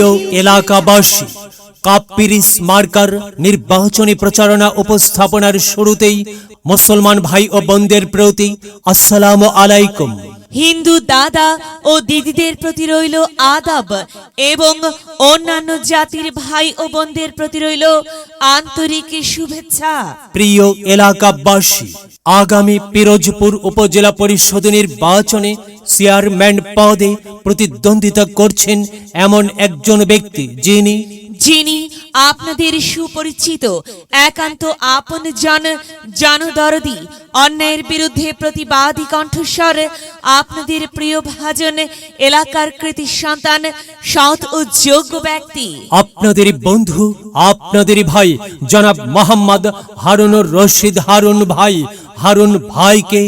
প্রিয় এলাকাবাসী, কাপ্পিরিস মার্কার নির্বাচনী প্রচারণা উপস্থাপনার শুরুতেই মুসলমান ভাই ও বোনদের প্রতি আসসালামু আলাইকুম। হিন্দু দাদা ও দিদিদের প্রতি রইল আদাব এবং অন্যান্য জাতির ভাই ও বোনদের প্রতি রইল আন্তরিক শুভেচ্ছা। প্রিয় এলাকাবাসী, আগামী পিরোজপুর উপজেলা পরিষদ নির্বাচনে চেয়ারম্যান পদে প্রতিদ্বন্দ্বিতা করছেন এমন একজন ব্যক্তি যিনি আপনাদের সুপরিচিত, একান্ত আপন জনদরদি, অন্যায়ের বিরুদ্ধে প্রতিবাদী কণ্ঠস্বর, আপনাদের প্রিয় ভাজন, এলাকার কৃতি সন্তান, সৎ ও যোগ্য ব্যক্তি, আপনাদের বন্ধু, আপনাদের ভাই জনাব মোহাম্মদ হারুনুর রশিদ হারুন ভাইকে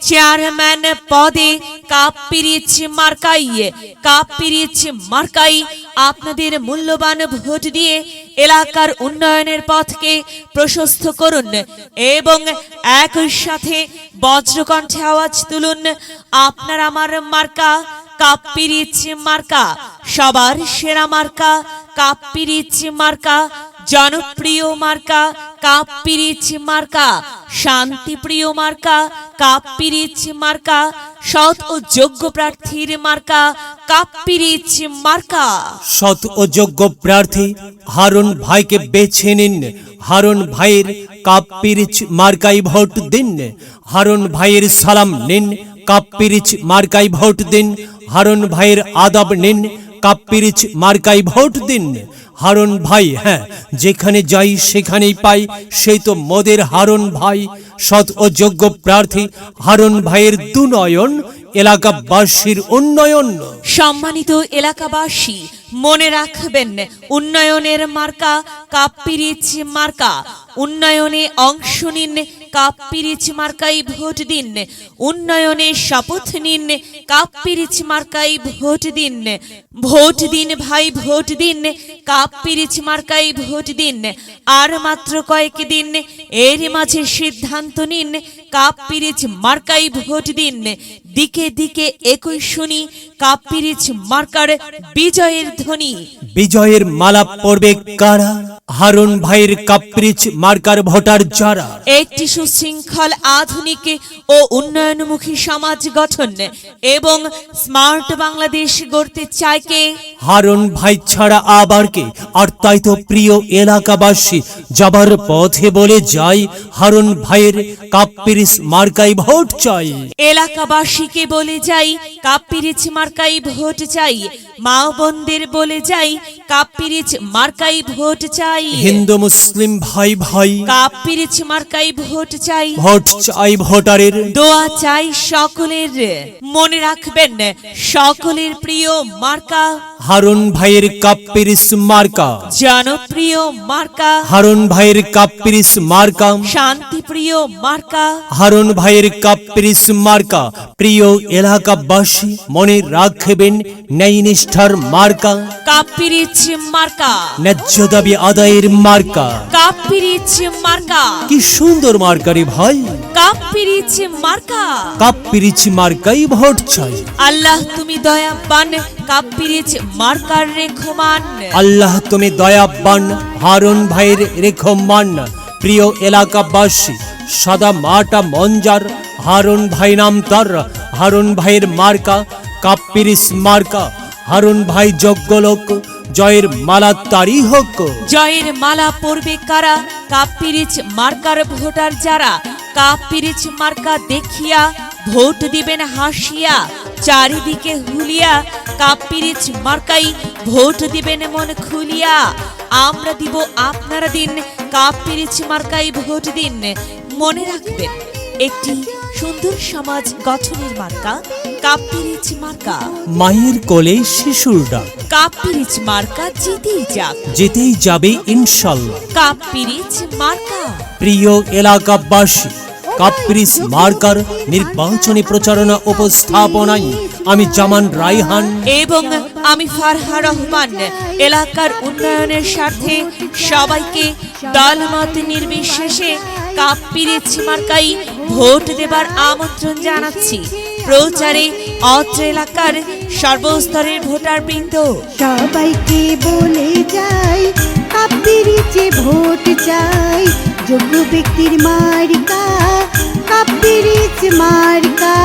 চেয়ারম্যান পদে কাপ্পিরিচ মার্কাই আপনাদের মূল্যবান ভোট দিয়ে এলাকার উন্নয়নের পথকে প্রশস্ত করুন এবং একই সাথে বজ্রকণ্ঠে আওয়াজ তুলুন, আপনার আমার মার্কা কাপ্পিরিচ মার্কা, সবার সেরা মার্কা কাপ্পিরিচ মার্কা, জনপ্রিয় মার্কা কাপ্পিরিচ মার্কা, শান্তিপ্রিয় মার্কা কাপ্পিরিচ মার্কা, সৎ ও যোগ্য প্রার্থীর মার্কা কাপ্পিরিচ মার্কা। সৎ ও যোগ্য প্রার্থী হারুন ভাইকে বেছে নিন। হারুন ভাইয়ের কাপ্পিরিচ মার্কায় ভোট দিন। হারুন ভাইয়ের সালাম নিন, কাপ্পিরিচ মার্কায় ভোট দিন। হারুন ভাইয়ের আদব নিন, কাপ্পিরিচ মার্কায় ভোট দিন। হারুন ভাই, হ্যাঁ, যেখানে যাই সেখানেই পাই, সেই তো মোদের হারুন ভাই। সৎ ও যোগ্য প্রার্থী হারুন ভাইয়ের দুনয়ন, এলাকাবাসীর উন্নয়ন। সম্মানিত এলাকাবাসী, মনে রাখবেন, উন্নয়নের মার্কা কাপ্পিরিচ মার্কা। উন্নয়নে অংশ নিন, কাপ্পিরিচ মার্কাই ভোট দিন। উন্নয়নে শপথ নিন, কাপ্পিরিচ মার্কাই ভোট দিন। ভোট দিন ভাই, ভোট দিন, কাপ্পিরিচ মার্কাই ভোট দিন। আর মাত্র কয়েক দিন, এর মাঝে সিদ্ধান্ত নিন, কাপ্পিরিচ মার্কাই ভোট দিন। দিকে দিকে একই শুনি কাপ্পিরিচ মার্কার বিজয়ের ধ্বনি। বিজয়ের মালা পড়বে কারা? হারুন ভাইয়ের কাপ্পিরিচ মার্কার ভোটার যারা। একটি সুশৃঙ্খল, আধুনিক ও উন্নয়নমুখী সমাজ গঠন এবং স্মার্ট বাংলাদেশ গড়তে চায় কে? হারুন ভাই ছাড়া আবার কে? আর তাই তো প্রিয় এলাকাবাসী, যাবার পথে বলে যাই, হারুন ভাইয়ের কাপ্পিরিচ মার্কাই ভোট চাই। এলাকাবাসীকে বলে যাই, কাপ্পিরিচ মার্কাই ভোট চাই। মা বোনদের বলে যাই, কাপ্পিরিচ মার্কাই ভোট চাই। হিন্দু মুসলিম ভাই কাপ্পিরিচ মার্কাই ভোট চাই। ভোট চাই ভোটারের, দোয়া চাই সকলের। মনে রাখবেন, সকলের প্রিয় মার্কা হারুন ভাইয়ের কাপ্পিরিচ মার্কা, জনপ্রিয় মার্কা হারুন ভাইয়ের কাপ্পিরিচ মার্কা, শান্তিপ্রিয় মার্কা হারুন ভাইয়ের কাপ্পিরিচ মার্কা। প্রিয় এলাকাবাসী, মনে রাখবেন, ন্যায় নিষ্ঠার মার্কা কাপ্পিরিচ মার্কা, ন্যায্য দাবি আদায়ের মার্কা কাপ্পিরিচ মার্কা। কি সুন্দর মার্কা রে ভাই! কাপ্পিরিচ মার্কা, কাপ্পিরিচ মার্কাই ভোট চাই। আল্লাহ তুমি দয়াবান, কাপ্পিরিচ মার্কার রেখমান। আল্লাহ তুমি দয়াবান, হারুন ভাইয়ের রেখমান। প্রিয় এলাকাবাসী, সাদা মাটা মঞ্জার হারুন ভাই নাম তার। হারুন ভাইয়ের মার্কা কাপ্পিরিচ মার্কা। হারুন ভাই যোগ্য লোক, জয়ের মালা তারই হোক। জয়ের মালা পড়বে কারা? কাপ্পিরিচ মার্কার ভোটার যারা। কাপ্পিরিচ মার্কা দেখিয়া ভোট দিবেন হাসিয়া, চারিদিকে হুলিয়া, কাপ্পিরিচ মার্কাই ভোট দিবেন মন খুলিয়া। আমরা দিব, আপনারা দিন, কাপ্পিরিচ মার্কাই ভোট দিন। মনে রাখবেন, একটি সুন্দর সমাজ গঠনের মার্কা কাপ্পিরিচ মার্কা। মায়ের কোলে শিশুর ডাক, কাপ্পিরিচ মার্কা যেতেই যাবে ইনশাল্লাহ। কাপ্পিরিচ মার্কা। প্রিয় এলাকাবাসী, কাপ্পিরিচ মার্কার নির্বাচনী প্রচারণা উপস্থাপনায় আমি জামান রায়হান এবং আমি ফারহা রহমান এলাকার উন্নয়নের স্বার্থে সবাইকে দলমত নির্বিশেষে কাপ্পিরিচ মার্কাই ভোট দেবার আমন্ত্রণ জানাচ্ছি। প্রচারে অত্র এলাকার সর্বস্তরের ভোটারবৃন্দ সবাইকে বলে যাই কাপ্পিরিচে ভোট চাই, যোগ্য ব্যক্তির মার্কা কাপ্পিরিচ মার্কা।